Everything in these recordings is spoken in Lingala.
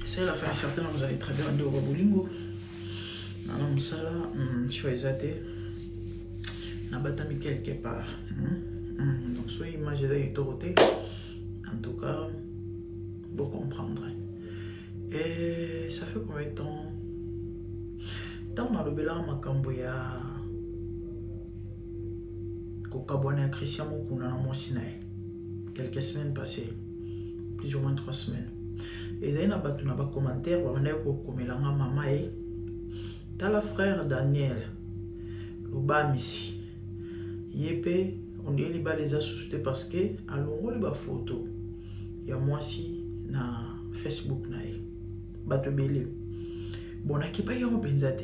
C'est la fin certaine, vous allez très bien au Bolingo. Nana Moussala, choisissez. Nabatami quelque part. Donc, soit image de Toroté. En tout cas, vous comprendrez. Et ça fait combien de temps? Tant que je suis là, je suis Christian Mokuna na Mosinae. Quelques semaines passées, plus ou moins 3 semaines. Et il y a un commentaire où on a dit maman t'as la frère Daniel Lubamisi. Yépe, on dit qu'il les a suscités parce que à l'ongo les photo. Il y a moi aussi na Facebook nae. Bato belé. Bon, na qui pas y a un benzate.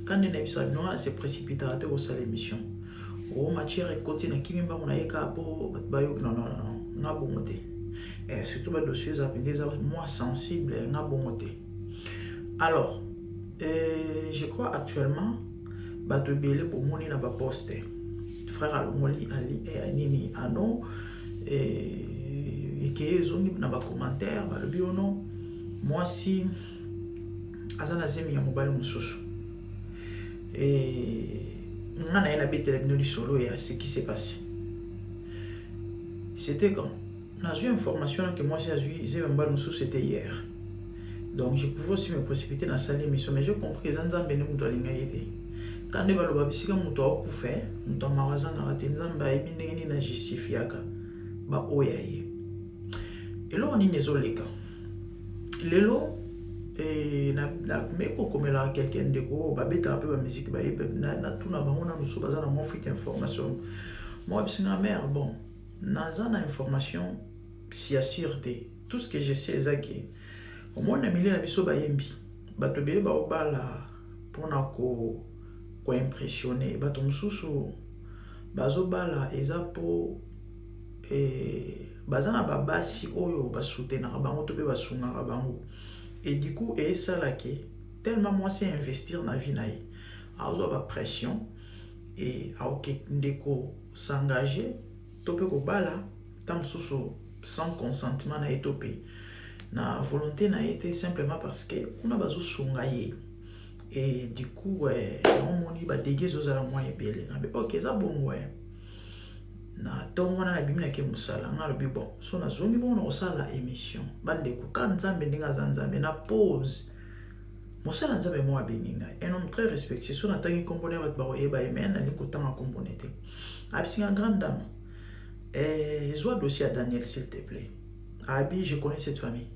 Quand on a vu ça, on s'est précipité à l'émission. Oh, matière et côté na qui même pas on a écart pour non, n'a bon côté. Et surtout le dossier appelé moi sensible n'a bon côté. Alors, je crois actuellement bato belé pour mon n'a pas posté. Frère Alongoli Ali et Anini Ano et que les ont n'a pas commentaire le bio non. Moi si azana zemi ya mobile mususu. Et on a la bête du solo et ce qui s'est passé. C'était quand j'ai eu une information que moi j'ai un bal c'était hier. Donc je pouvais aussi me précipiter dans la salle d'émission, mais j'ai compris que Zanzan Bené Mouto Lingayete. Quand les balobas bisika Mouto a fait, Mouto Marazan a raté Nzamba et Bineni na justifiaka. Ba oyaye. Et là on y n'est oleka. Lelo et na meko comme là quelqu'un de ko ba beta un peu la musique ba na tout na bango na nous baza na mon fuite information. Moi bisina mère bon, naza na information si assuré tout ce que je sais c'est au moins na milieu na biso ba yembi. Bato bele ba obala pona ko impressionner bato mususu bazo bala eza po bazana babasi oyo basoutenaka bango to pe basungaka bango. Et du coup, et ça là qui tellement moi c'est investir dans la vie naïe. Alors ba pression et à ok ndeko s'engager topé ko bala tam soso sans consentement na etopé. Na volonté na été simplement parce que kuna bazo sungaye. Et du coup on moni ba dégué aux ala moi ebele. OK ça bon ouais. Na donc on a bimina ke musala ngalo bi bon so na zoni bon na osala émission bande ko kan nzambe ndinga zanzambe na pause musala nzambe mo abeninga un homme très respecté so na tangi componer bat ba eba amen ali ko tanga componenter abisi une grande dame joie dossier à Daniel s'il te plaît abi je connais cette famille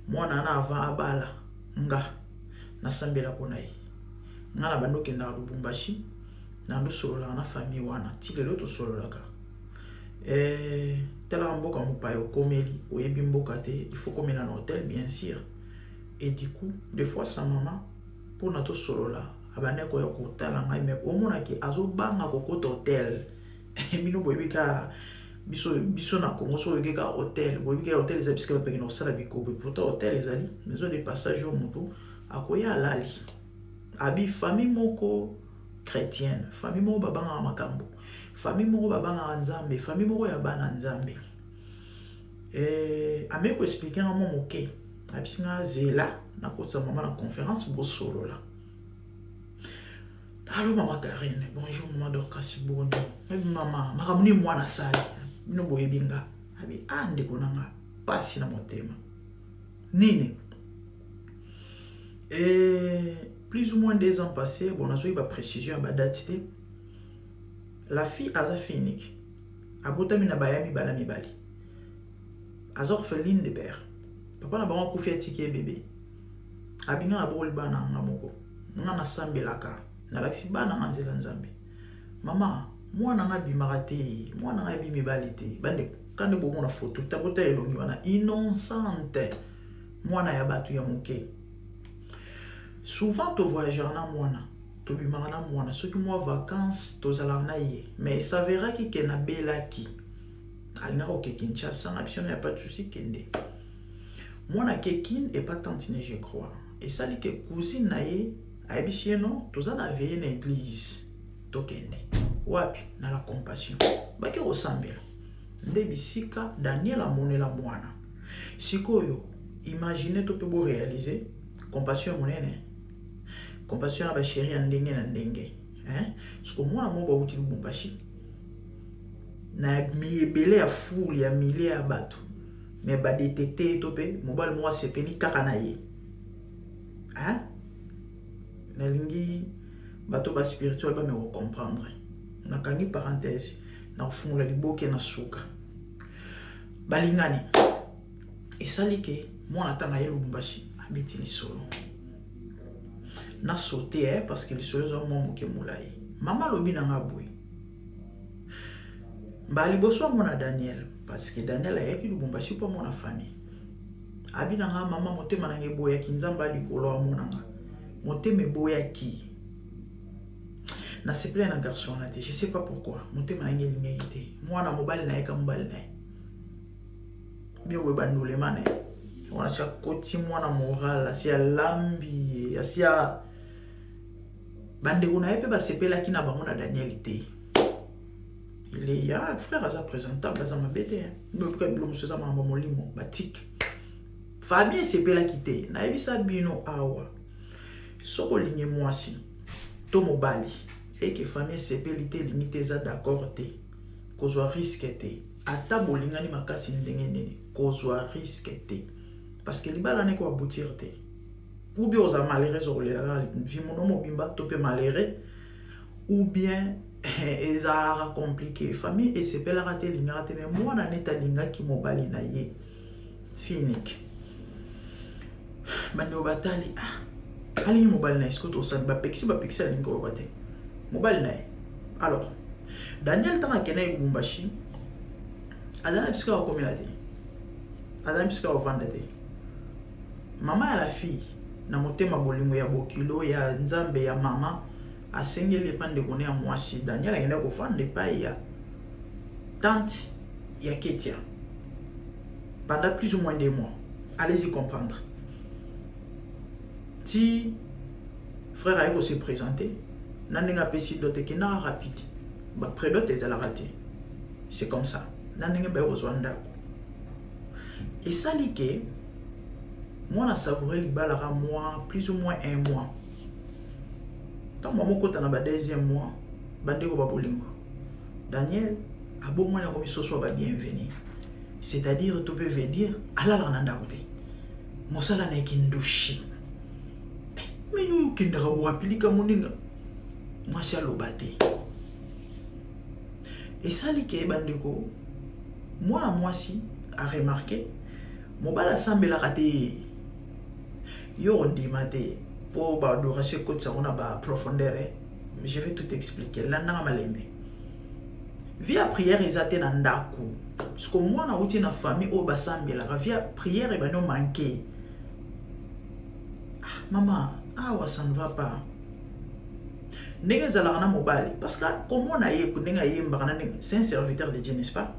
moi na avant abala nga na sambela ponai ngala bando ke na Lubumbashi na ndo solo na famille wana tilelo to solo la ka tel mboka mopayo komeli oyebi mboka te il faut comme dans un hôtel bien sûr et du coup des fois sa maman pour nato solo là abane ko yako tala ngai mais au mona ki azobanga ko kota hôtel bino boyebi ka biso na Congo so yeke ka hôtel boyebi ka hôtel za biska pe no sala biko pourtant hôtel ezali maison de passage au moto akoya lali abi famille moko chrétienne famille moko babanga makambo famille moko babanga nzambe famille moko ya bana nzambe ameko expliquer un moment OK abisinga zela na kotsa maman na conférence bo solo là. Allô maman Karine, bonjour maman Dorcas Bono. Maman, makamuni mwana sali. Bino boyebinga. Abi ande konanga pasi na motema. Nini? Plus ou moins 2 ans passés, bon nazo ba précision ba date. La fille a fini. Abotami na bayami bala mibali. Azor orpheline de père. Papa na bango kufia tiki bébé. Abinga abol bana ngamoko. Ngana sambelaka. Na laksi bana nganzela nzambe. Mama, mwana nga bimaka te, mwana nga bi mibali te. Bande kande bomo na photo, tabota elongi wana innocente. Mwana ya batu ya moke. Souvent to voyageur na mwana. Tobimana mwana soki moi vacances tozala na ye mais il s'avère que na belaki alina ko Kinshasa na biso na pas de souci kende mwana kekin et pas tantine je crois et ça dit que cousine na ye abisie non tozana veiller na église tokende wapi na la compassion baki resembler nde bisika Daniel amonela mwana sikoyo imaginez tout peut réaliser compassion monene compassion na ba chérie ya ndenge na ndenge hein parce que moi mo ba uti Lubumbashi na miebele ya foule ya milliers ya bato mais ba détecter to pe mobile moi sepeli kaka na ye hein na lingi bato ba spirituel ba me comprendre na kangi parenthèse na fungula liboke na suka balingani esali ke moi atanga ye Lubumbashi abeti lisolo na sauté parce que lisolo zo mo moke mulai mama lobi na ngabwe mbali boso mona Daniel parce que Daniel ayaki Lubumbashi po mona famille abina nga mama motema na ngeboya kinzamba likolo amonanga motema boya ki na se plaît na garçon na te je sais pas pourquoi motema na ngelinga ite mwana mobali na eka mobali na bien we bandule mane on a koti mwana moral asia lambi asia bande kuna epe ba sepela kina bango na Daniel te il est ya frère aza présentable aza mabete mais pourquoi bilo musoza mamba molimo batik famille sepela kite na ebisa bino awa soko linye mwasi to mobali et que famille sepelité limité za d'accord te kozwa risque te ata bolingani makasi ndenge nene kozwa risque te parce que libala ne ko aboutir te ou bien aux malheureux sur les vie mon mobimba to pe malheureux ou bien ezara compliqué famille et c'est pela raté linga te mais moi na neta linga ki mobali na ye finik bando batali ali mobali na esko to san ba pexi lingo bate mobile na alors Daniel tanga kena Lubumbashi adana psika wa communauté adana psika wa vandate mama ya la fille na motema bolingo ya bokilo ya nzambe ya mama asengeli pande kone ya mwasi Daniel agenda ko fande pa ya tante ya Ketia pendant plus ou moins 2 mois allez-y comprendre si frère Aiko se présenter Nandenga pesi dote ki na rapide ba prédote ezala raté c'est comme ça nandenga ba rozwanda et ça liké moi na savouré libala ra mois plus ou moins 1 mois tant moi kota na ba 2e mois bandeko ba bolingo Daniel abo moi na komi soso ba bienvenue c'est-à-dire tu peux dire ala la nanda kote mosala na kindushi mais nous kindra bo rapilika moninga moi c'est l'obate et ça liké bandeko moi si a remarqué mon bala semble la raté yo on dit maté pour ba adoration côté ça on a ba profondeur je vais tout expliquer là na malembe via prière ils attendent ndako parce que moi na outi na famille au basambe la via prière et ba no manqué maman wa ça ne va pas ndenge zalaka na mobali parce que comme on a yé ndenge yemba na c'est un serviteur de Dieu n'est-ce pas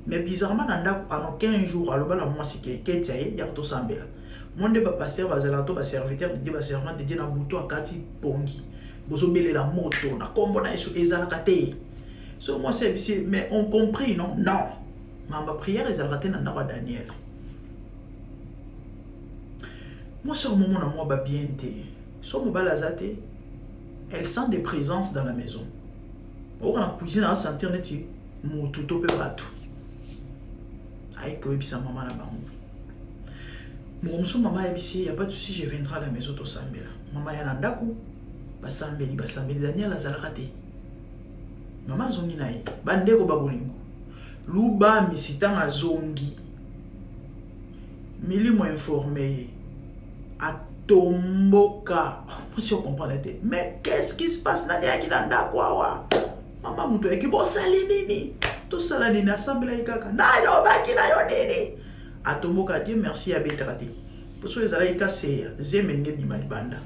mais bizarrement na ndako en 15 jours aloba la mwasi ke Ketia ye ya to sambela monde ba pasteur ba zala to ba serviteur de Dieu ba servant de Dieu na buto akati pongi bozo belela moto na kombo na yesu ezalaka te so moi c'est mais on compris non mamba prière ezalaka te na ndako Daniel moi sur moment na moi ba bien te so mobali azate elle sent des présences dans la maison. Or la cuisine a sentir neti mu tuto pe bato. Aïe que bisa maman la bango. Mon maman ebisi y a pas de souci je viendrai à la maison to sambela. Maman ya nandaku basambeli Daniel azalaka te. Maman zongi naye bandeko babolingo. Luba misitanga zongi. Milimo informé Tomboka, monsieur comprendre mais qu'est-ce qui se passe dans les kilanda quoi maman muto eki bo salinini to salanini assemblée kaka na lo baki na yo nini atomboka Dieu merci ya betrati pour ceux ezala ikase zemenge bimali banda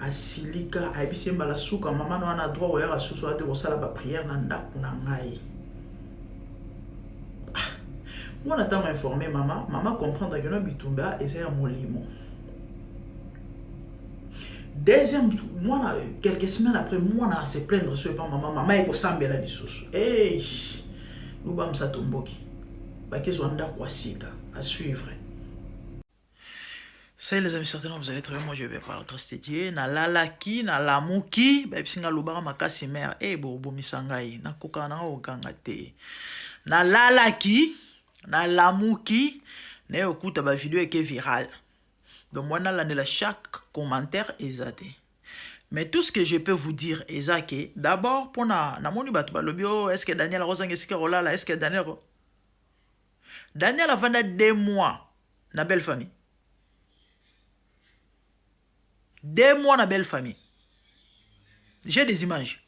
asilika abisi mbala suka maman no ana droit oya ka susu ate ko sala ba prière na ndako na ngai moi na tama informer maman comprendre que no bitumba esa ya molimo. Deuxième mois, quelques semaines après, moi, on a se plaindre sur maman est au sambela di sous. Eh, nous sommes à Tomboki. Baké Zwanda Kwasika à suivre. Ça, les amis, certainement, vous allez très bien. Moi, je vais parler de Dieu. Na lalaki, na lamuki. Bah, psinga lubara makasi mère. Eh, bo misangai. Na koka na oganga te. Na lalaki, na lamuki. Na okuta ba vidéo qui est virale. Donc, moi, na la chaque commentaire ezate. Mais tout ce que je peux vous dire, ezake, d'abord, pour na moni batu balobio, est-ce que Daniel Rosang est-ce que Rolala, est-ce que Daniel a vendu 2 mois na belle famille. 2 mois na belle famille. J'ai des images.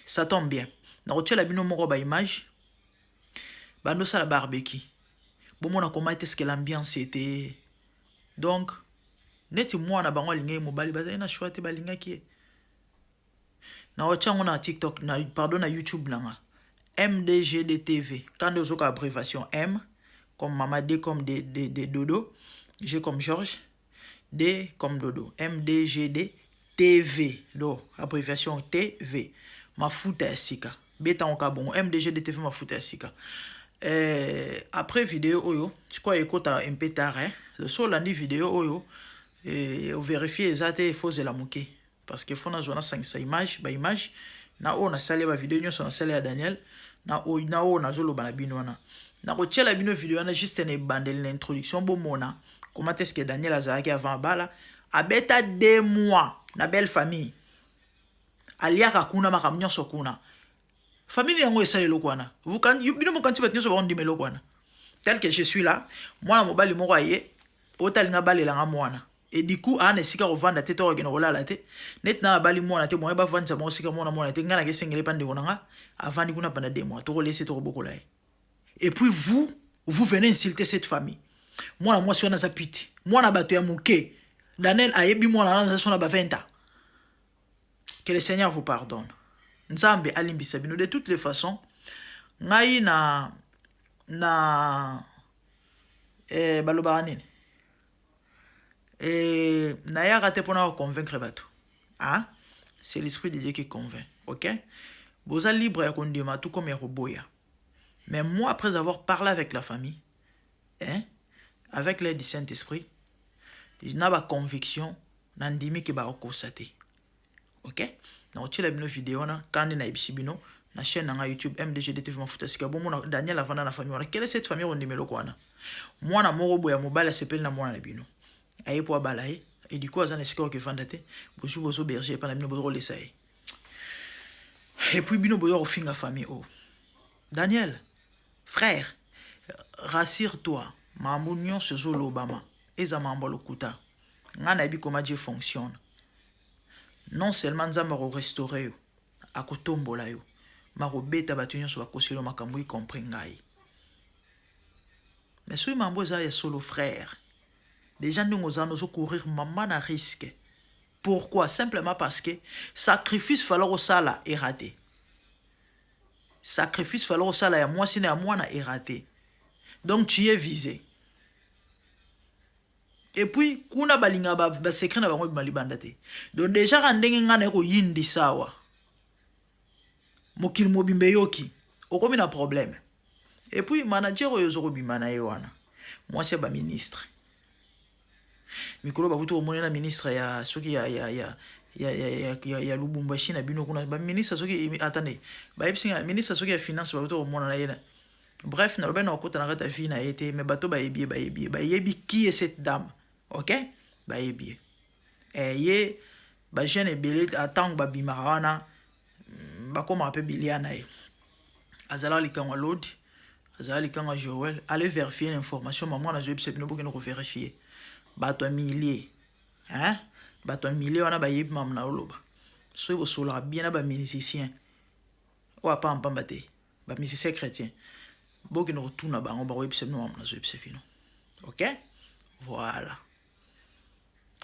Ça tombe bien. Na roche la bino moko ba image. Bando ça la barbecue. Bon mon a comment est-ce que l'ambiance était. Donc neti moi na bango linga mobali ba na choix te ba linga ki. Na roche on a TikTok na pardon na YouTube langa. MDGDTV. Quand on a abréviation M comme Mama, D comme de Dodo, G comme Georges, D comme Dodo. MDGD TV. Do, abréviation TV. Ma foute à sika. Beta en cabon. MDGD TV ma foute à sika. Après vidéo oyo, je crois écoute un peu tard. Le sol lundi vidéo oyo, et on vérifie exactement faux de la mouké. Parce que faut na zona 5 image, ba image. Na o na salé ba vidéo nyo na salé à Daniel. Na o na zolo ba na bino wana. Na ko tchela bino vidéo na juste une bandel l'introduction bo mona. Comment est-ce que Daniel Azaraki avant bala a beta 2 mois na belle famille. Aliaka kuna makamnyo sokuna. Famille yango esale lokwana. Vous kan bino mo kanti batnyo so ba ndime lokwana. Tel que je suis là, moi na mobali moko aye, otalinga balelanga mwana. Et du coup, on est si qu'on vend la tête au général la tête. Net na bali moi la tête, moi ba vendre ça moi si qu'on moi la tête, ngana ke sengele pande onanga, avant di kuna pendant 2 mois, to laisser to beaucoup là. Et puis vous venez insulter cette famille. Moi si on a sa piti. Moi na bato ya muke. Daniel ayebi moi na son ba 20 ans. Que le Seigneur vous pardonne. Nzambe alimbisa bino de toutes les façons. Ngai na balobara nini. Et naya raté pour nous convaincre bateau. Ah, c'est l'esprit de Dieu qui convainc, ok? Vous êtes libre à condamner tout comme un robot. Mais moi, après avoir parlé avec la famille, avec l'aide du Saint-Esprit, j'ai une conviction, nandimi que ba constater, ok? Donc tu as une vidéo na quand on a ibisibino na chaîne na YouTube MDGDTV mafutasika bon mon Daniel avanda na famille. Quelle est cette famille on dimelo kwana? Moi na moro boya mobile s'appelle na moi na bino. Aye pour balaye et du coup azan esika que vandate boju bozo berger pa na bino bozo lesaye et puis bino boyo ofinga famille oh Daniel frère rassure-toi mambo nyonso zolo obama eza mambo lokuta ngana bi comment Dieu fonctionne non seulement nzamba ro restaurer yo akotombola yo mako beta batu nyonso bakoselo makambo yi compris ngai mais soki mambo eza ya solo frère. Les gens nous courir maman à risque. Pourquoi? Simplement parce que sacrifice falloir au sala est raté. Sacrifice falloir au sala à moi c'est à moi est raté. Donc tu es visé. Et puis kuna balinga ba secret na bango malibandate. Donc déjà randenge ngana ko yindi sawa. Mokil mobimbe yoki. Okomi na problème. Et puis manager oyozoro bimana yewana. Moi c'est ba ministre. Mikolo babuto omona na ministre ya soki ya Lubumbashi na bino kuna ba ministre soki attendez ba yebsinga ministre soki ya finance babuto omona na yena bref na lobena okota na kata fi na été mais bato ba yebi qui est cette dame OK ba yebi ye ba jeune belé attend ba bimarawana ba koma ape biliana e azala likanga load azala likanga Joël aller vérifier l'information maman na je bise bino bokeno ko vérifier bato milliers hein bato milliers wana ba yeb mam na oloba so bo sola bien na ba musicien o apa mpamba te ba musicien chrétien boki no tuna bango ba web no mam na zo yeb fino OK voilà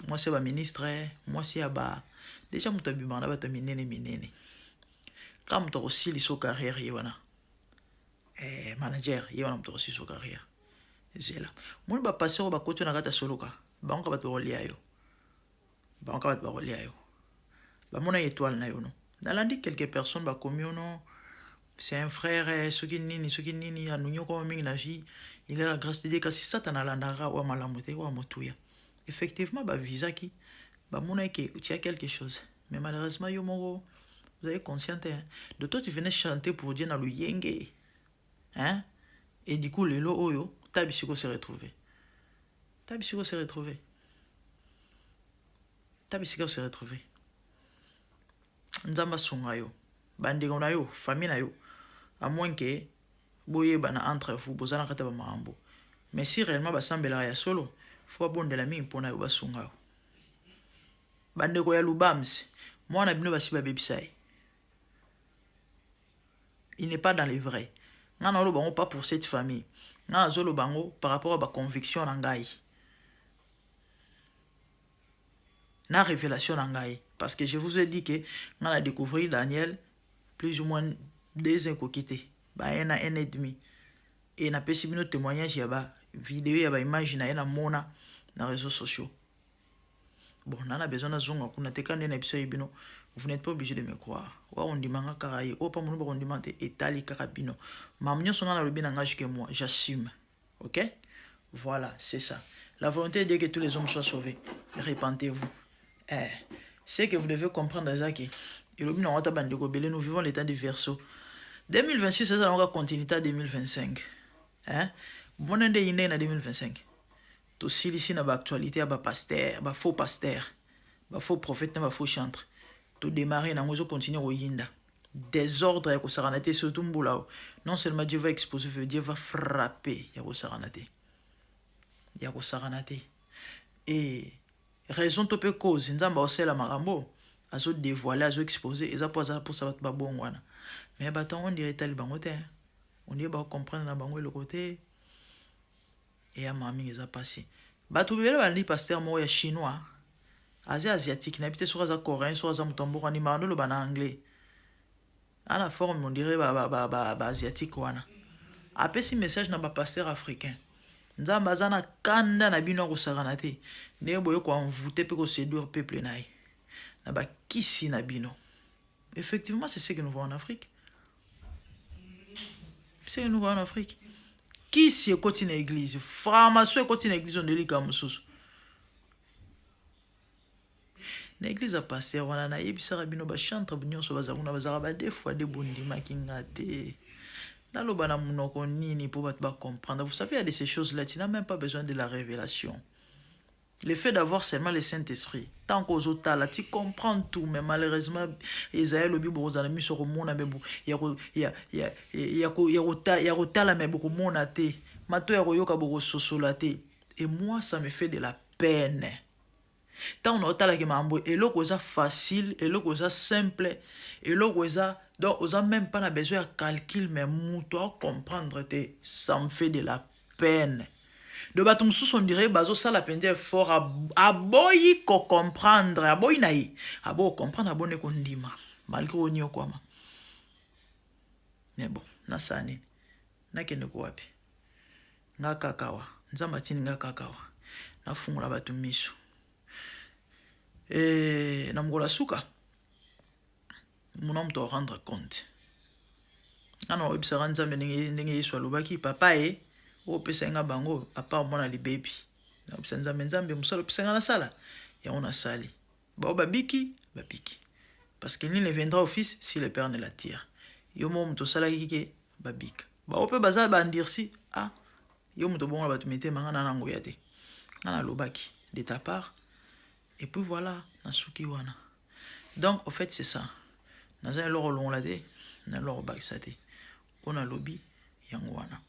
moi c'est ba ministre moi c'est aba déjà mutabima na bato minene comme to aussi li so carrière ywana manager ywana to aussi so carrière zela mon ba passer ba koto na kata soloka banka bat rolia yo banka bat rolia yo ba mona étoile na yo no nalandi quelques personnes ba communo c'est un frère ce qui nini anunyo ko mingi na vie il a la grâce de Dieu kasi satana landara wa malamuté wa motuya effectivement, bah, visa qui, bah, mon que tu as quelque chose. Mais malheureusement, yo, mon, vous avez conscience, hein? De toi, tu venais chanter pour dire dans le yenge. Hein? Et du coup, les lots, oyo, Tabisiko s'est retrouvé. Tabisiko s'est retrouvé. Tabisiko s'est retrouvé. Nzamba songa yo. Bandego na yo, famille na yo. À moins que, boye bana entre vous, bozana kata ba maambo. Mais si réellement basambela ya solo, faut pas bon de la mine pour na yo basunga yo. Bandego ya lubams, moi na bino basi ba bebisai. Il n'est pas dans les vrais. Nana lo bango pas pour cette famille. Nana zolo bango par rapport à ba conviction nangai. Na révélation nangai. Parce que je vous ai dit que on a découvert Daniel plus ou moins 2 ans quitté. Bah un an et demi. Et na pesi bino témoignage ya ba vidéo ya ba image na ena mona na réseaux sociaux. Bon, on a besoin de zonga kuna te kande na biso bino. Vous n'êtes pas obligé de me croire. Wa on dimanga karaye, o pa munu ba on dimante etali karabino. Mamnyo sona na lobi na ngage que moi, j'assume. OK? Voilà, c'est ça. La volonté est de que tous les hommes soient sauvés. Répentez-vous. C'est que vous devez comprendre Zaki. Et le bino wata bandeko belé, nous vivons l'état du verso. 2026 c'est ça on va continuer à 2025. Hein? Bon ende inde na 2025. Tout ici na ba actualité ba pasteur, ba faux pasteur, ba faux prophète, ba faux chantre. Tout démarrer na ngozo continuer au yinda. Désordre ya ko saranate surtout mbulao. Non seulement Dieu va exposer, Dieu va frapper ya ko saranate. Ya ko saranate. Et raison to pe cause nzamba osela marambo azo dévoiler, azo exposer, eza pour ça ba bongwana. Mais baton on dirait tel bango te. On dirait ba comprendre na bango le côté. Et à mamie les a passé. Bato bele bali pasteur mo ya chinois. Asiatique, n'habite sur les coréens, sur les mutombo, on imande le ban anglais. À la forme, on dirait asiatique wana. Après si message n'a pas pasteur africain. Nzamba zana kanda na bino ko saranate. Ne boyo ko envoûter pe ko séduire peuple naï. Na ba kisi na bino. Effectivement, c'est ce que nous voyons en Afrique. C'est ce que nous voyons en Afrique. Qui si est côté l'église, formation est côté l'église on délit comme sous. L'église a passé on a naïe bisa rabino ba chantre binyo so bazakuna bazaraba des fois des bondima kingate. Dans le bana munoko nini pour ba comprendre. Vous savez il y a de ces choses là, tu n'as même pas besoin de la révélation. Le fait d'avoir seulement le Saint-Esprit, tant qu'aux autres là, tu comprends tout, mais malheureusement, Isaïe le Bible aux amis sur le monde, il y a la même beaucoup mon athée, mato ya royoka beaucoup sosolaté, et moi ça me fait de la peine. Tant on a la gemambo, et l'eau cosa facile, et l'eau cosa simple, et l'eau cosa donc on a même pas besoin de calcul, mais toi comprendre ça me fait de la peine. De batum sous on dirait bazo ça la peine fort à boy ko comprendre à boy naï à bo comprendre à bonne kondima malgré on y quoi mais bon na sani na kende ko wapi nga kakawa nzamba tini nga kakawa na fungula batum misu na mgola suka mon homme doit rendre compte ana obisara nzambe ndenge yesu alobaki papa o pesenga bango à part mona li baby na obsenza menzambe musalo pesenga na sala ya on a sali ba babiki parce qu'il ne viendra au fils si le père ne l'attire yo mo mto sala kike babika ba ope bazala ba ndirsi yo mto bonga ba tumete manga na nango ya te na lobaki de ta part et puis voilà na suki wana donc au fait c'est ça na za loro long la de na loro baksate on a lobby yango wana.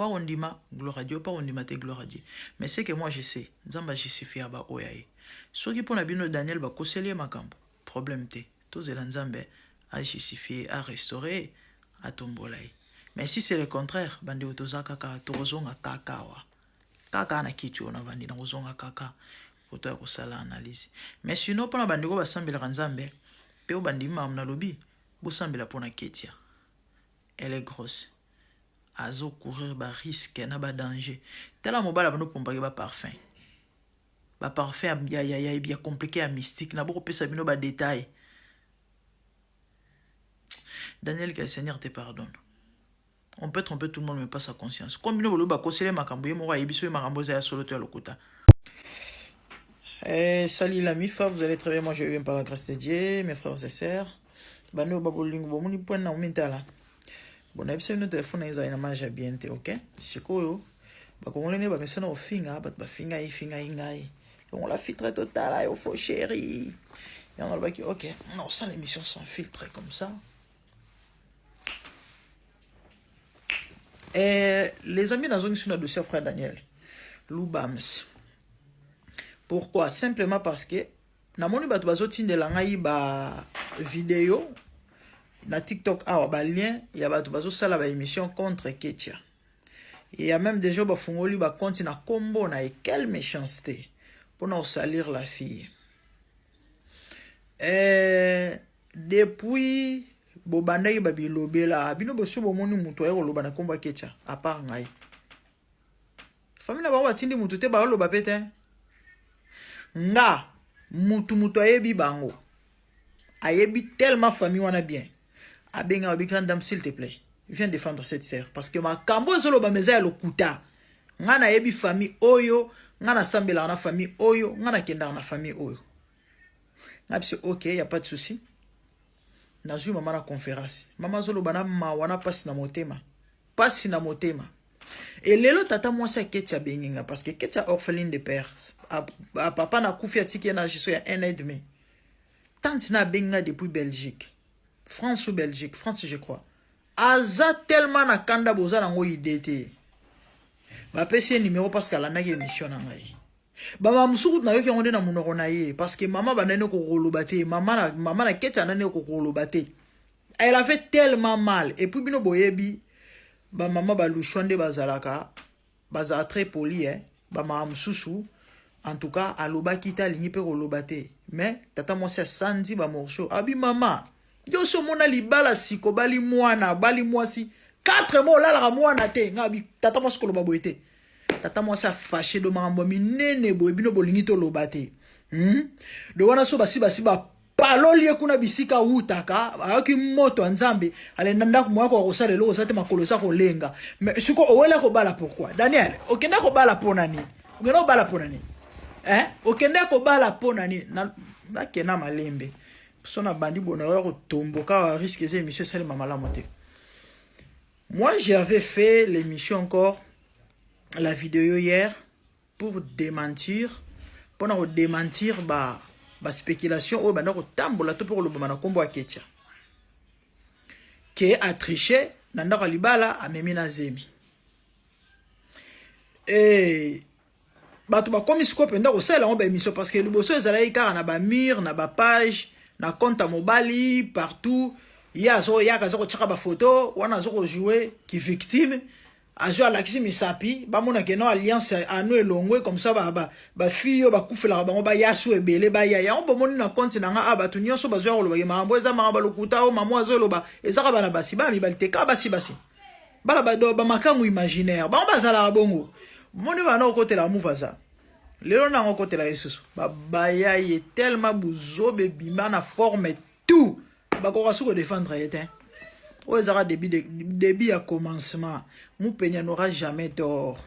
On dit gloire à Dieu, pas on dit gloire à Dieu. Mais c'est que moi je sais, Nzamba justifie aba oyaye. Ce qui pour la bino Daniel ba koseli makambo. Problème te. Tous les Nzambe a justifié, a restauré, a tombolai. Mais si c'est le contraire, bande otoza kaka torozonga kakawa. Kaka na kitu ona vandi na rozonga kaka. Foto ya kosala analyse. Mais sinon pour la bande ko basambela Nzambe, pe o bandi ma na lobi, bo sambela pona ketia. Elle est grosse. Azo courir ba risque na ba danger tela mobala bano pompa ba parfum ya compliqué à mystique na beaucoup pesa bino ba détail. Daniel, que le Seigneur te pardonne. On peut tromper tout le monde mais pas sa conscience comme bino bolo ba kosele makambo ye mo wa yebiso makambo za ya solo to ya lokuta Salut la MIFA, vous allez très bien, moi je vais bien par la grâce de Dieu, mes frères et sœurs. Bano babolingo bomuni point na mentala. Bon na bisa no téléphone eza ina manja bien te, OK? Sikoyo ba kongolene ba mesana ofinga, ba finga ingai. Donc la filtre totale au faux chéri. Et on va dire OK, non, ça l'émission sans filtre comme ça. Et les amis dans une dossier frère Daniel Lubams. Pourquoi? Simplement parce que namoni bato bazotindela ngai ba vidéo na TikTok awa ba lien ya bato bazosala ba émission contre Ketia. Il y a même des gens ba fungoli ba compte na kombo na et quelle méchanceté pour nous salir la fille. Depuis bobandaki ba bilobela bino boso bomoni muto ya koloba na kombo Ketia à part ngai. Famille na ba batindi muto te ba loba pete. Nga mutu ayebi bango ayebi tellement famille wana bien abenga obi grande dame s'il te plaît viens défendre cette sœur parce que ma kambo zolo ba meza ya lokuta nga na yebi famille oyo nga na sambela na famille oyo nga na kenda na famille oyo nga bisi OK y a pas de souci na zui mama na conférence mama zolo bana ma wana pasi na motema. Et lelo tata moi ça Ketia benginga parce que Ketia orpheline de père papa na kufia tiki na jiso ya 1 an et demi. Tante na benginga depuis Belgique. France ou Belgique, France je crois. Aza tellement na kanda boza nango idete. Ba pesi numéro parce qu'elle a na émission na ngai. Ba mamsuku na yoki onde na munoko na ye parce que maman ba nane ko kolobate, maman na Ketia nane ko kolobate. Elle avait tellement mal et puis bino boyebi ba maman ba lushonde bazalaka baza très poli ba maman susu en tout cas aloba kita lingi pe kolobate mais tata mwasi sandi ba morceau abi mama yo so mona libala siko bali mwasi 4 mois la mwana te ngabi tata mwasi koloba boete tata mwasi fâché do mambo minene boye bino bolingi to lobate do wana so basi ba paloli kuna bisika utaka ayoki moto nzambe alenda ndako mwako akosala lelo osate makolo sa kolenga mais siko owela ko bala pourquoi Daniel okenda ko bala ponani okenda ko bala ponani okenda ko bala ponani na kena malembe sona bandi bonheur ko tomboka risque ces émissions sale mamala moté. Moi j'avais fait l'émission encore la vidéo hier pour démentir ba spéculation au bana ko tambola to pour le bana kombo Ketia qui a triché na ndako libala amemi na zemi et bato ba komi scope ndako ko sala on ba émission parce que le bosso ezala ikara na ba mur na ba page na compte mobile partout ya kazo ko chaka ba photo wana zo ko jouer qui victime ajo alakisi misapi ba mona ke no alliance anu elongwe comme ça ba fiyo ba kufela bango ba yasu ebele ba ya on bomoni na compte na nga abatu nyonso bazwa ko loba ke mambo eza manga ba lokuta o mamwa zo loba ezaka bana basi ba mi baliteka basi bala ba do ba makamu imaginaire ba bazala bongo moni ba na côté la mouvaza lelo na côté la yesusu ba ya ye tellement buzobe bima na forme tout ba ko rasu ko défendre yetin. Début à commencement, Moupenya n'aura jamais tort.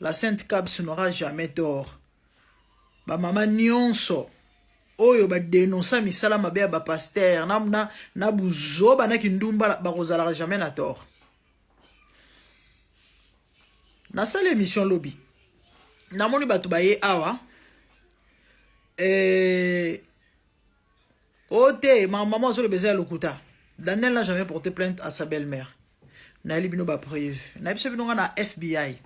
La Sainte Cabs n'aura jamais tort. Ba maman nyonso. Oyo ba dénoncer misala mabe ba pasteur na buzo ba na kindumba ba kozala jamais na tort. Na sala émission lobby. Na moni batu ba ye awa. Ote maman zo le baiser lokuta. Daniel n'a jamais porté plainte à sa belle-mère. Naili bino ba preuve. Naili bino na FBI.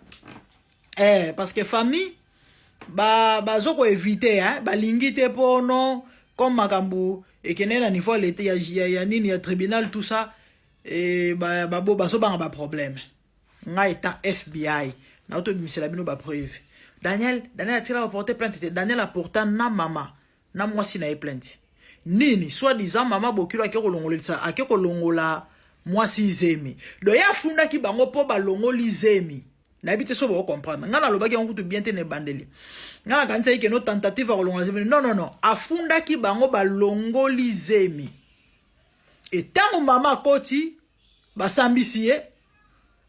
Parce que famille ba zoko éviter ba lingite pono comme makambu et kenena niveau l'été ya nini ya tribunal tout ça et ba so ba problème. Nga état FBI. Na auto bimisela bino ba preuve. Daniel a tiré porter plainte. Daniel a porté na mama na mwasi na plainte. Nini soit disant mama bokilo ake kolongola mwasi zemi do ya funda ki bango po balongoli zemi na bité so ba comprendre ngana lobaki on kutu bien te ne bandeli ngana kanisa ike no tentative kolongola zemi non afunda ki bango balongoli zemi et tango mama koti basambisi ye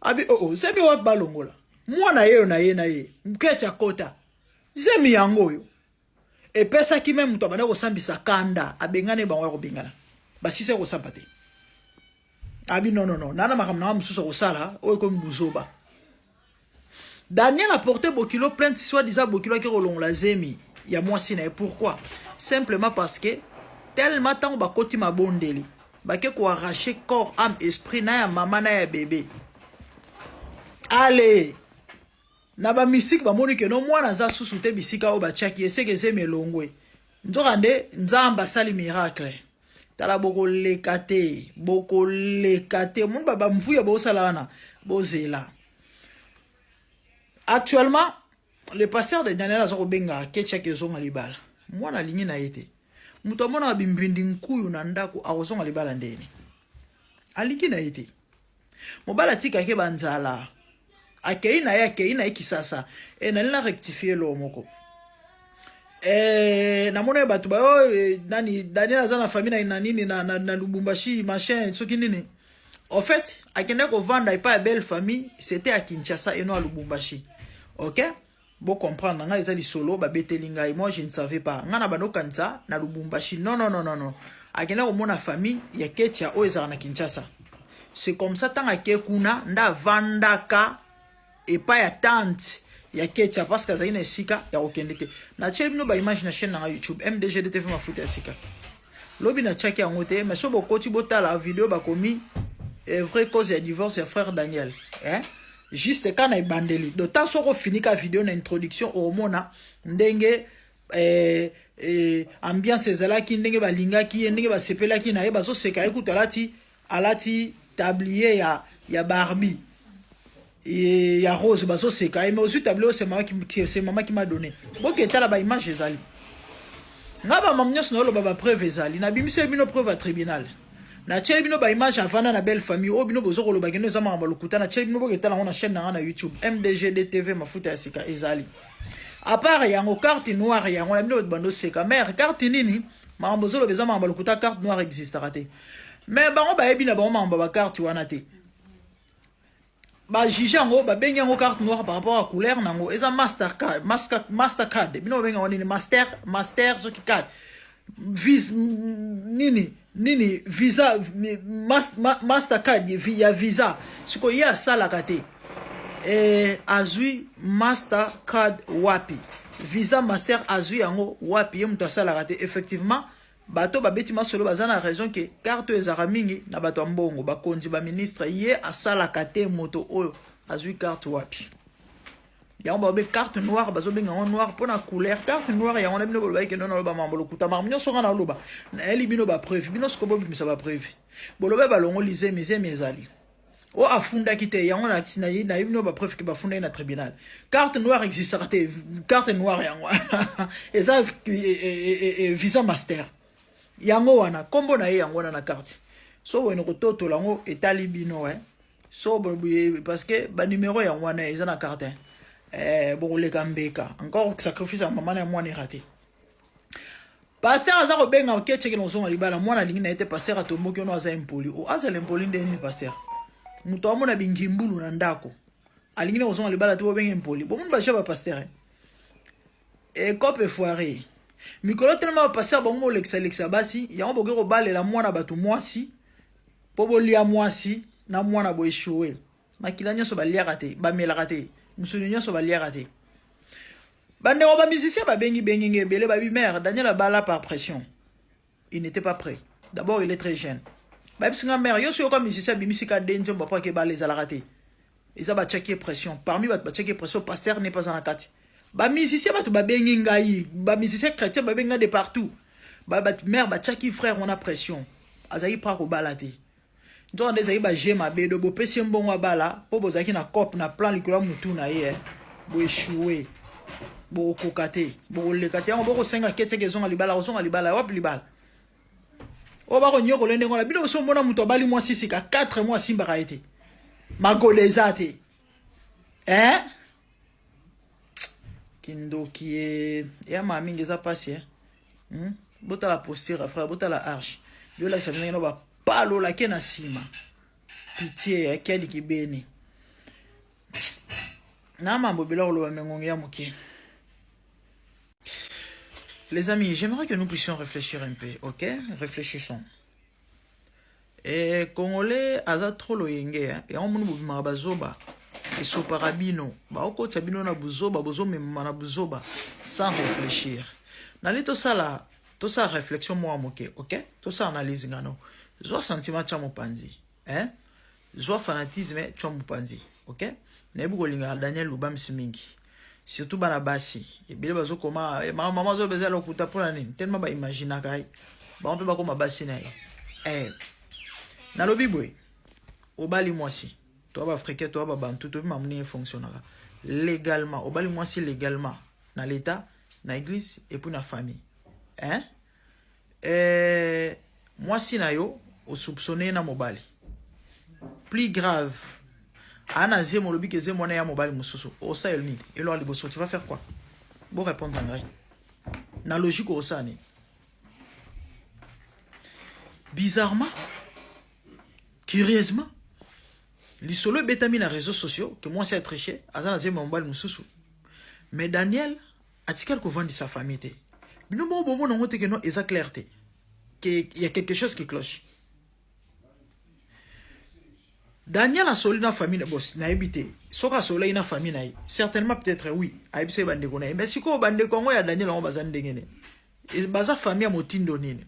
abi zemi wa balongola mwana ye na ye mkecha kota zemi yango yo et pesa ki même to bana ko sambisa kanda abengane bango ko bengana ba si se ko sapate abi non nana makamna mususu ko sala o ko mbuzoba Daniel a porté Bokilo plainte soit disant Bokilo qui rolong la zemi ya moi sina et pourquoi simplement parce que tellement tant ba koti mabondeli ba ke ko arracher corps âme esprit na ya maman na ya bébé allez na ba musique ba moni ke no mwana za susu te bisika o ba chaki eseke zeme longwe nzokande nzamba sali miracle tala boko lekate mon baba mvuya bo salana bozela. Actuellement le pasteur de Daniel Azoro Benga kecha kezonga libala mwana lingi na yete muto mona bimbindi nkuyu na ndako awozonga libala ndeni aliki na yete mobala tika ke banzala akeina kisasa nalina rectifier lo moko na mona batu ba nani Daniel azana famille na nini na Lubumbashi machin soki nini en fait akende ko vanda pas belle famille c'était à Kinshasa et non à Lubumbashi. OK, bon comprendre nga ezali solo ba betelinga et moi je ne savais pas nga na bano kanza na Lubumbashi non akende ko mona famille ya Ketia o ezana na Kinshasa. C'est comme ça tant ake kuna nda vandaka et pas ya tante ya Ketia parce que zaina sika ya okendeke na cheli bino ba image na chaîne na YouTube MDG DTV mafuta sika lobi na chaki angote mais so bokoti botala vidéo ba komi vraie cause ya divorce ya frère Daniel juste quand na bandeli d'autant soko fini ka vidéo na introduction au mona ndenge ambiance ezalaki ndenge balingaki ndenge basepelaki na ye bazo seka ekuta alati tablier ya Barbie et ya Rose bazo seka mais aussi tablier c'est maman qui m'a donné boke tala ba image ezali ngaba mamnyos no lo baba preuve ezali na bimise bino preuve à tribunal na cheli bino ba image avana na belle famille o bino bozo ko lo bageno za mamba lokuta na cheli bino boke tala ngona chaîne na YouTube MDG DTV mafuta ya sika ezali à part yango carte noire yango na bino bando seka mère carte nini mamba bozo lo beza mamba lokuta carte noire existe raté mais bango ba ebi na bango mamba ba carte wana te ba jige yango ba bengi yango carte noire par rapport à couleur nango eza mastercard bino benga woni master so ki card visa mastercard ya visa siko ya sala kate azui mastercard wapi visa master azui yango wapi ye muta sala kate effectivement bato babeti masolo bazana raison que carte ezara mingi na bato mbongo bakonzi ba ministre ye asala kate moto oyo azui carte wapi yango ba carte noire bazo benga en noir pona couleur carte noire yango na bino ba ke non ba mambolo kuta marmio songa na loba na eli bino ba preuve bino skobo bimisa ba preuve bolobe ba longo lize mezali o afunda kite yango na tina na bino ba preuve ke ba funda na tribunal carte noire existe raté carte noire yango et ça visa master yango wana kombo na yango na carte so weno ko toto lango etali bino so parce que ba numéro yango wana eza na carte bon les gambeka encore sacrifice à maman et moi n'est raté pasteur azako benga okeche ke nozonga libala mwana lingi na ete pasteur atombo ke no aza impoli o aza l'impoli ndeni pasteur muto amona bingimbulu na ndako alingi na ozonga libala to benga impoli bon mundu ba chaba pasteur cope foiré mikolo tellement pasteur bongo lexa basi yango boke ko balela mwana batu mwasi po bolia mwasi na mwana bo échouer makila nyoso baliaka te bamelaka te musulunyo so baliaka te bande ba musicien ba bengi ngebele ba mère Daniel Abala par pression il n'était pas prêt d'abord il est très jeune ba bisinga mère yo so comme musicien bimisika denzo papa ke ba les alaraté ils ba checker pression parmi ba checker pression pasteur n'est pas en attaque ba musicien ba to ba bengi ngai ba musicien chrétien ba benga de partout ba mère ba checker frère on a pression azayi pra ko balaté donc des aïba jema bedo bo pesi mbongo bala po bozaki na cop na plan likolo mutu na ye bo échouer bo kokate bo lekate ngo bo senga kete kezonga libala ozonga libala wapi libala o ba ko nyoko lende ngona bino so mona mutu bali moi 6 ka 4 mois simba ka été magolezate kindo qui est ya mami ngeza passi bota la posture frère bota la arche yo la ça vient no ba palo la kena sima pitié akeli kibeni na mambo bila lo mengongo ya muke Les amis, j'aimerais que nous puissions réfléchir un peu, ok? Réfléchissons. Et Congolais, aza trop loyenge, et on m'a dit bazoba, et soparabino, ba oko tabino na buzoba, bozoba na buzoba, sans réfléchir. Nali to ça là, to ça réflexion moi moke, ok? To ça analyse ngano. Zo sentiment cha mopanzi, hein? Zo fanatisme cha mopanzi, ok? Nebu kolinga Daniel Lubam Simingi. Surtout bana basi et bile bazo koma maman zo beza lokuta pona nini tellement ba imaginer kai ba on peut ba koma basi na na lobi boy obali mwasi toi ba africain toi ba bantu to mamni fonctionnera légalement obali mwasi légalement na l'état na église et puis na famille hein mwasi na yo o soupçonné na mobali plus grave Ana zemo lobi que zemo na ya mobile mususu. Osa elni. Et là liboso tu vas faire quoi? Bon répondre en vrai. Na logique osa ni. Bizarrement, curieusement, li solo betami na réseaux sociaux que moi c'est triché, azana zemo mobile mususu. Mais Daniel a dit quelque chose de sa famille. Bino bon bon non que non esa clarté. Que il y a quelque chose qui cloche. Daniel a solé na famille boss na habité. Soka solé na famille na. Certainement peut-être oui. Aibse bande ko na. Mais si ko bande ko ya Daniel on bazan dengene. E baza famille motindo nini.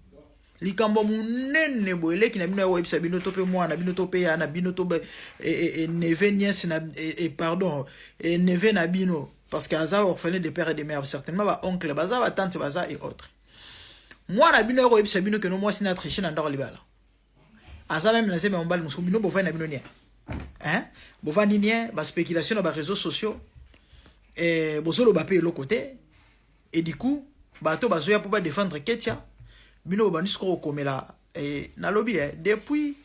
Likambo munene boele ki na bino wa ibsa bino tope moi na bino tope ya na bino tobe neve nièce na pardon neve na bino parce que aza orphelin de père et de mère certainement ba oncle baza ba tante baza et autres. Moi na bino wa ibsa bino que no moi sina tricher na ndako libala. Aza même lancé mon bal musu bino bova na bino nia hein bova ni nia ba spéculation dans les réseaux sociaux et bozolo ba pe l'autre côté et du coup bato bazoya pour ba défendre Ketia bino ba nisko komela et na lobby depuis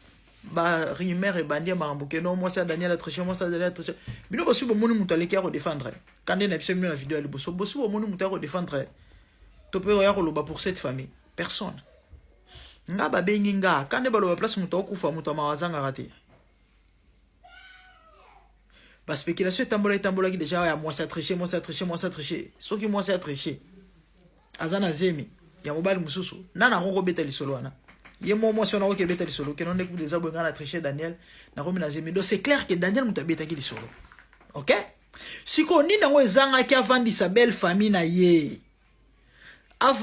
ba rumeur et bandia marambuke non moi ça Daniel a triché moi ça Daniel a triché bino bosu bo monu mutu aleki ya défendre quand na episode na vidéo ali bosu bo monu mutu ya défendre to pe ya ko loba pour cette famille personne. Nga ba bengi nga kande balo ba place muto okufa muto mawazanga raté ba spéculation tambola qui déjà ya moi ça tricher so ki moi ça tricher azana zemi ya mobile mususu nana ngoko beta lisolo wana ye moi so na ko beta lisolo ke non ne ku des abou ngana tricher Daniel na ko mina zemi donc c'est clair que Daniel muta beta ki lisolo OK siko ni na ngo ezanga ki avandi sa belle famille na ye.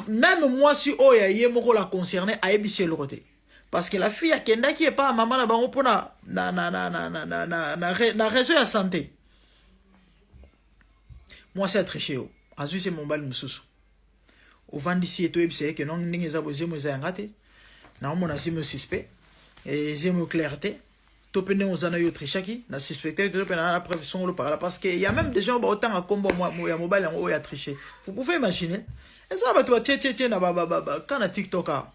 Même moi, si Oya ye moko la concerné a ébissé le côté. Parce que la fille a kenda qui est pas maman la bango pona na réseau de santé. Moi c'est triché o. Azu c'est mon bal mususu. Au vendisi et tout ébissé que non ningi za boze mo za ngate. Na mo na simo suspect et zemo clarté. Topene ozana yo trichaki na suspecté que topena la preuve son par là parce que il y a même des gens autant à combo moi ya mobile en oya triché. Vous pouvez imaginer. Et ça va toi tiens na ba quand na TikTok a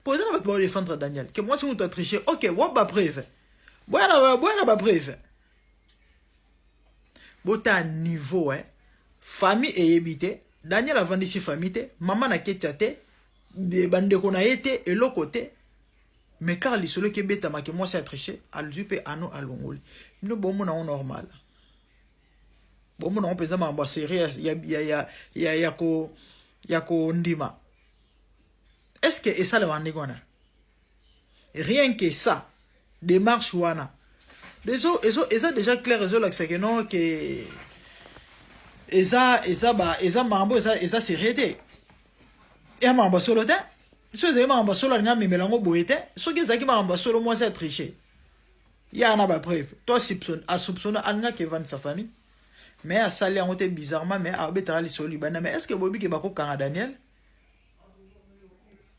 poser na ba défendre Daniel que moi si on t'a triché OK wa ba preuve voilà ba preuve bota niveau hein famille et habité Daniel a vendu ses famille maman na ketchate de bande ko na été et l'autre côté mais car les solo que beta ma que moi c'est triché al jupe ano alongoli no bon mon normal bon mon on pesa ma ba sérieux ya ko Yako ndima. Est-ce que et ça le mandegona? Rien que ça, démarche wana. Les autres, ils déjà clair, les autres, c'est que non, que. Et ça, mambo, et ça, c'est rété. Et mambo solo, t'es? Si vous avez mambo solo, n'a mais mélango boété. Ce qui est mambo solo, moi, c'est triché. Il y a un preuve. Toi, soupçonne, Anya qui vend sa famille. Mais à ça, on était bizarrement, mais à Betara les Solibana. Mais est-ce que Bobby qui va à Daniel?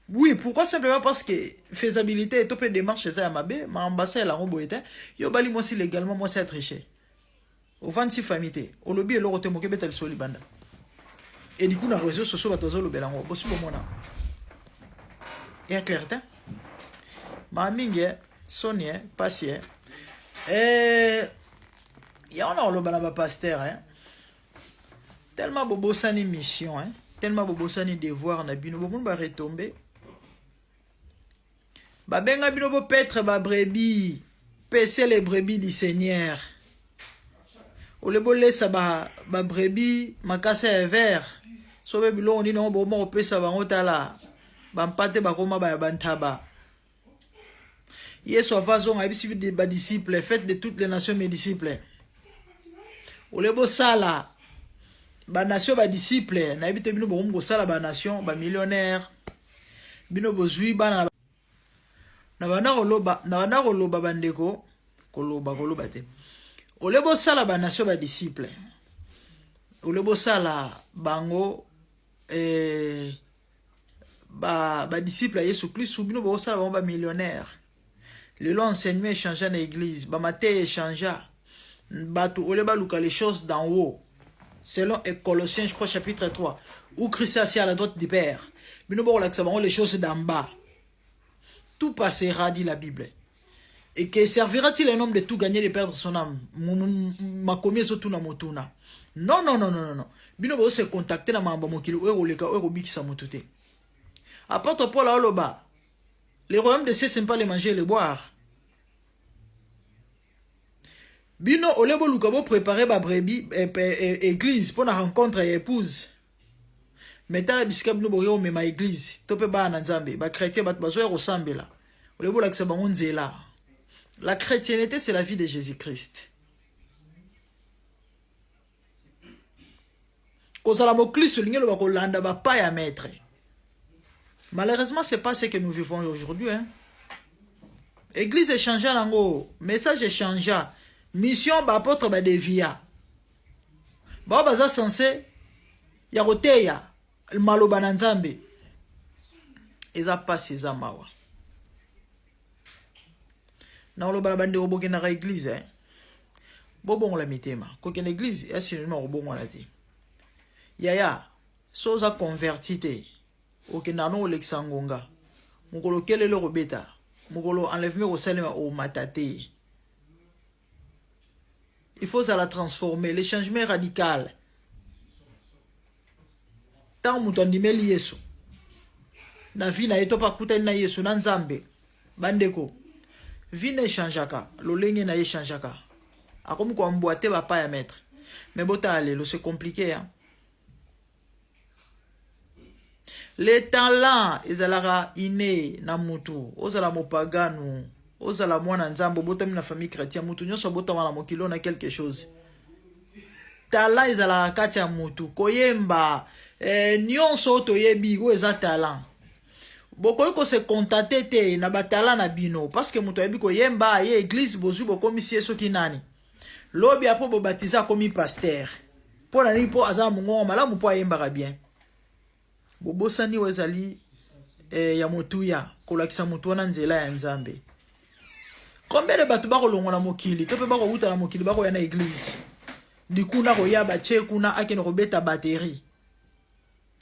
Oui, pourquoi simplement parce que faisabilité est topé démarche chez ça à Mabé, ma ambassade la rombo était. Yo bali moi si légalement, moi c'est triché. Au 26 familles, au lobby et l'autre moqué Betal Solibanda. Et du coup, dans les réseaux sociaux, la tozo le belango. Possible au mona. Et clair, t'es? Ma mingue, Sonia, Passien. Il y a un le pasteur, hein. Tellement bobo sani mission, hein. Tellement bobo sani devoir na bino bobo ba retomber. Ba benga bino bo petre ba brebis, paisser les brebis du Seigneur. O le bo laisse ba brebis makasa vert. sobe biloko nini ngo bomo kopesa bango tala bampate bakoma ba bantaba Yesu avazonga ebisi ba disciples, faites de toutes les nations mes disciples. Olebo sala ba nation ba disciples na ebite bino bomo sala ba nation ba millionnaire bino bozui bana na bana koloba bandeko koloba te. Olebo sala ba nation ba disciples. Olebo sala bango ba disciples à Yesu Christ bino bo sala ba millionnaire. Le long enseignement changea dans l'église, ba maté changea. Batu oleba luka les choses d'en haut. Selon Colossiens je crois chapitre 3 où Christ est assis à la droite du Père. Bino bo la les choses d'en bas. Tout passera, dit la Bible. Et que servira-t-il un homme de tout gagner de perdre son âme? Ma commis surtout na motuna. Non. Bino bo se contacter na mamba mokili o leka o bikisa motute. Apôtre Paul a oloba. Les royaumes de cieux c'est pas les manger et les boire. Bino olebo lukabo préparer ba brebis église pour la rencontre et épouse. Maintenant bisika bino boyo me ma église. Tope ba na Nzambe, ba chrétien ba bazo ressemble. Olebo la kisa bango nzela. La chrétienté, c'est la vie de Jésus-Christ. Malheureusement, ce n'est pas ce que nous vivons aujourd'hui. L'église est changée, message est changé. Mission, apôtre, dévia. Baza censé, yaroteya, le maloba nanzambe. Eza pas ces amawa. Na oloba bande oboke na église bobongo la mitema ko ken église ya sinoma obongo la te yaya soza converti te okenda no Alexa ngonga mukolo kelele robeta mukolo enlèvement au salema au matate. Il faut ça la transformer, le changement radical. Tant mutandimeli Yesu na vie na eto pa kutani na Yesu na Nzambe bandeko. Vie ne changeaka, l'olenge na ye changeaka. A comme quoi emboîter va pas y mettre. Mais bon allez, c'est compliqué hein. Les talents, ils alara inné na mutu, ozala mopagano, ozala mwana nzambo, botam na famille chrétienne mutu, nyoso botam na mokilo na quelque chose. Talent ils alara katia mutu, koyemba, nyonso to yebi go eza talent. Boko ko se contacter te na batala na bino parce que muto yebi ko yemba ye église bozu boko misie soki nani lobi apo bo baptiser comme pasteur pour na ni po aza mungo malamu po yemba ka bien bobosani wezali ya motuya ko lakisa mutu na nzela ya Nzambe. Combien de batu ba ko longo na mokili to pe ba ko uta na mokili ba ko ya na église dikuna ko ya ba che kuna akene ko beta batterie.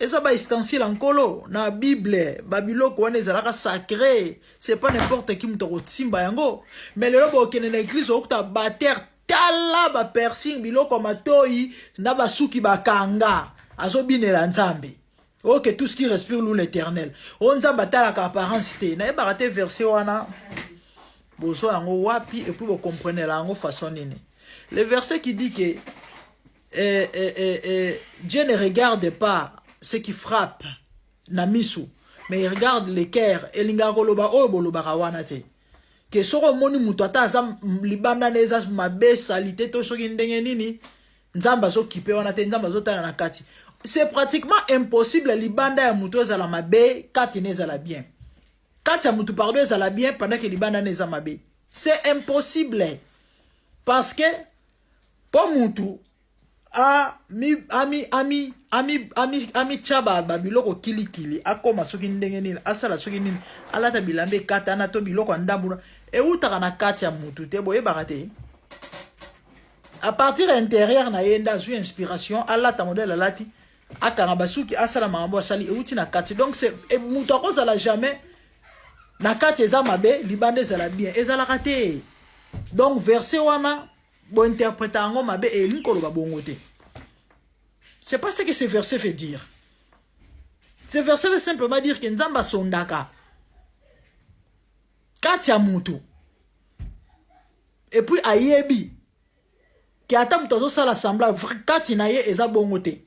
Et ça va ustensile en colo, na Bible, Babylone, on est là sacré. C'est pas n'importe qui m'to timba yango. Mais le lobo qui est dans l'église, on a batter tala ba piercing bilo comme atoi na basuki ba kanga. Azo bine la Nzambe. Ok, tout ce qui respire l'eau l'éternel. On a batala ka apparence té. Na ba raté verset wana. Boso yango wapi et puis vous comprenez la yango façon nini. Le verset qui dit que Dieu ne regarde pas ce qui frappe na misu mais il regarde les cœurs et linga koloba oyo boloba kawana te ke soko moni mutu ata aza libanda neza mabe salite to soki ndenge nini Nzamba zo kipe wana te Nzamba zo tala na kati. C'est pratiquement impossible libanda ya mutu ezala mabe kati neza la bien. Kati ya mutu pardon ezala bien pendant que libanda neza mabe. C'est impossible parce que pour mutu ami chaba babiloko kili akoma soki ndenge nini asala soki nini alata bilambe kata na to biloko ndambuna e utaka na kati ya mutu te boye barate à partir intérieur na yenda zu inspiration alata modèle alati akanga basuki asala mambo asali e uti na kati donc c'est mutu akozala jamais na kati eza mabe libande ezala bien ezala raté donc verset wana bon interpréter en mabe et linkolo babongo te. C'est pas ce que ce verset veut dire. Ce verset veut simplement dire que Nzamba sondaka katia mutu et puis ayebi ki ata mutu sala sembla kati na ye eza bongo te.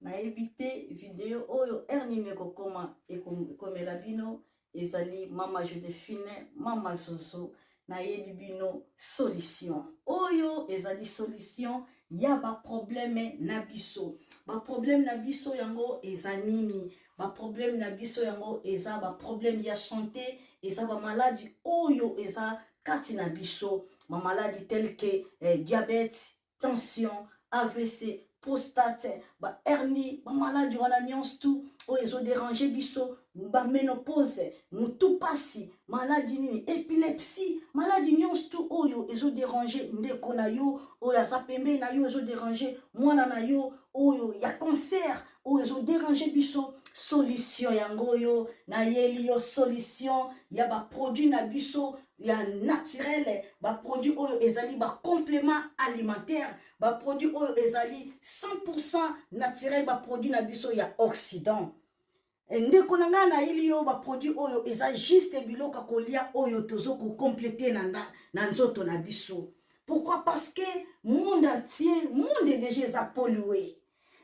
na ebité vidéo oyo ernine kokoma ekomela bino ezali mama Joséphine mama Zozo na yebi bino solution oyo ezali solution ya ba problème na biso yango eza nini ba problème na biso yango eza ba problème ya santé eza ba maladie oyo eza kati na biso ba maladie telle que diabète tension AVC prostate ba hernie ba maladie wana nyonso tout oyo ezo déranger biso ba ménopause mutu pasi maladie nini épilepsie maladie nyonso tout oyo ezo déranger ndeko na yo oyo aza pembe na yo ezo déranger mwana na yo oyo ya cancer oyo ezo déranger biso solution yango yo na yeli yo solution ya ba produit na biso ya naturel ba produit oyo ezali ba complément alimentaire ba produit oyo ezali 100% naturel ba produit na biso ya Occident ndeko na nga na yeli yo ba produit oyo eza juste biloko kolia oyo tozo ko compléter na nzoto na biso. Pourquoi? Parce que monde entier monde est déjà pollué.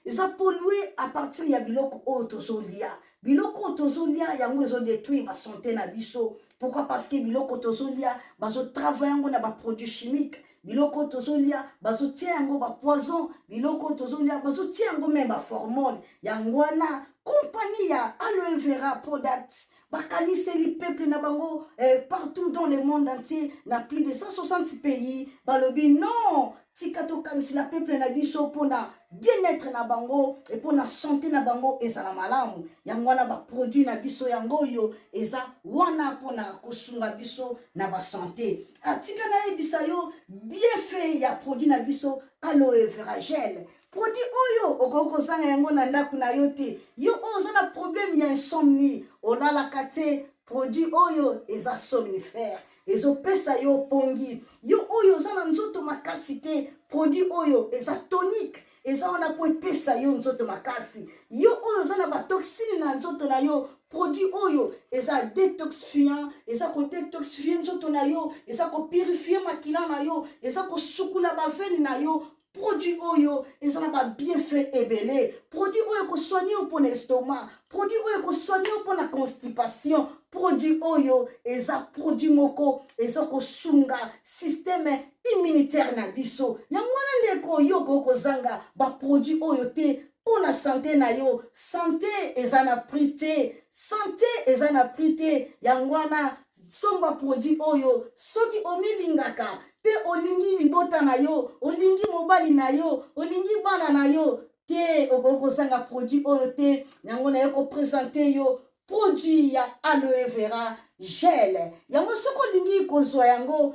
Eza pollué à partir ya biloko oyo tozolia. Biloko tozolia yango ezo détruire ba santé na biso. Pourquoi? Parce que biloko tozolia bazo travailler yango na ba produits chimiques. Biloko tozolia bazo tia yango ba poison. Biloko tozolia bazo tia yango même ba formol. Yango wana compagnie ya aloe vera products. Bakanise li peuple na bango partout dans le monde entier na plus de 160 pays. Balobi non. Tikato kanisi la peuple na biso pona bien-être na bango et pona santé na bango ezala malamu yango wana ba produit na biso yango yo eza wana pona kosunga biso na ba santé atika na ebisa yo bien fait ya produit na biso aloe vera gel produit oyo okoko zanga yango na ndaku na yo te yo oza na problème ya insomnie olala kate produit oyo eza somnifère ezo pesa yo pongi yo oyo za na nzoto makasi te produit oyo eza tonique eza wana po pesa yo nzoto makasi yo oyo za na ba toxine na nzoto na yo produit oyo eza détoxifiant eza ko détoxifier nzoto na yo eza ko purifier makila na yo eza ko sukula ba veine na yo produit oyo ezana ba bienfait ebele produit oyo ko soigner pour l'estomac produit oyo ko soigner pour la constipation produit oyo eza produit moko eza ko sunga système immunitaire na biso yango wana ndeko yo ko zanga ba produit oyo te pour la santé na yo santé ezana prité santé ezana prité yango wana somba produit oyo soki omilingaka pe olingi libota na yo olingi mobali na yo olingi bana na yo te okoko sanga produit oyo te yango na yo ko présenter yo produit ya aloe vera gel yango soko lingi kozwa yango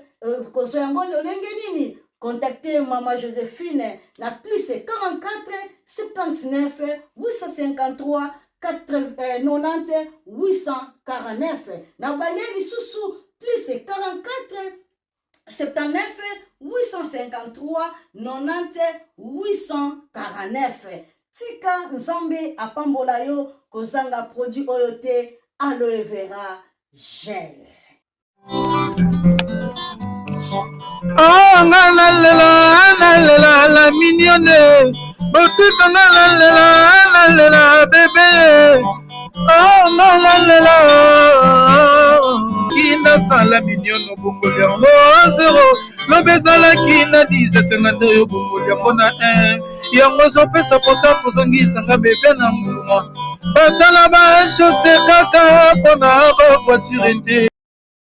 lolenge nini contactez Mama Joséphine na plus 44 79 853 90 849 na balieli susu plus 44 79 853 90 849 tika nzambe apambola yo kozanga produit oyo te aloe vera gel. Oh la mignonne botika la bébé oh la kina sala mignonne bokoli yango zero lobezala kina 10 yo bokoli yango na 1 yango zopesa posa kozongisanga bebe na mbuma basala ba chose kaka mpona ba voiture te